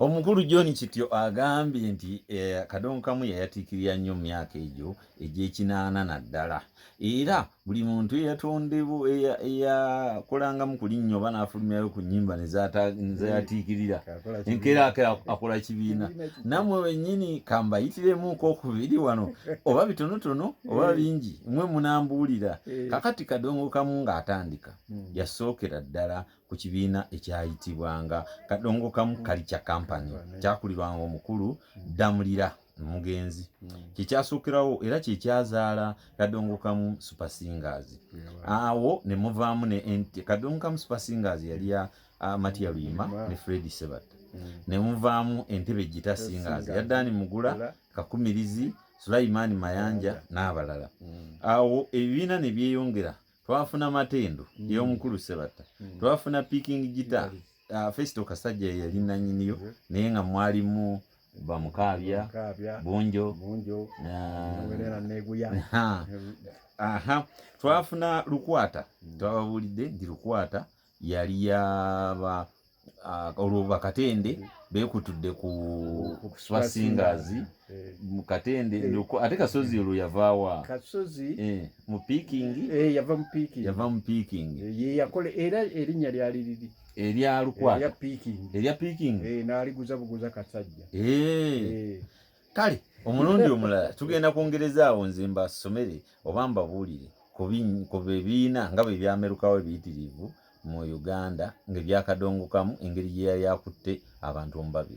Omukulu John Kityo agambye nti Kadongo Kamu yayatiikirira nnyo mu myaka egyo egy'ekinaana naddala era buli muntu eyakolangamu ku linnya oba n'afulumyayo ku nnyimba nezayatiikirira enkeera akola kibiina. Nammwe wennyini kambayitiremuko okubiri wano oba bitonotono oba bingi mmwe munambuulira. Kakati Kadongo Kamu ng'atandika yasookera ddala ku kibiina ekyayitibwanga Kadongo Kamu Culture Company kyakulirwanga omukulu Damulira Mugenzi. Kyekyasukirawo era kyekyazaala Kadongo Kamu Super Singers. Awo ne muvaamu ne Kadongo Kamu Super Singers yali ya Matia Luyima ne Fred Sebata. Ne muvaamu Entebbe Gita Singers ya Dani Mugula, Kakumirizi, Sulaimani Mayanja n'abalala. Awo ebibiina ne byeyongera. Twafuna Matendo y'omukulu Sebata. Twafuna Picking Guitar. Festo Kasajja yali nannyiniyo naye nga mwalimu Bamukaabya, Bunjo, twafuna Lukwata. Twababuulidde nti Lukwata yali yaba olwo Bakatende beekutudde ku Super Singers mu Katende ate Kasozi olwo yavaawa Kasozi mu Picking yava mu Picking ye yakole era erinnya lyali liri erya Lukwata erya Picking n'aliguza buguza Kasajja. Kale omulundi omulala tugenda kwongerezaawo nze mbasomere oba mbabuulire ku bibiina nga bwe byamerukawo ebiyitirivu mu Uganda ng'ebya Kadongo Kamu engeri gye yali akutte abantu omubabiri.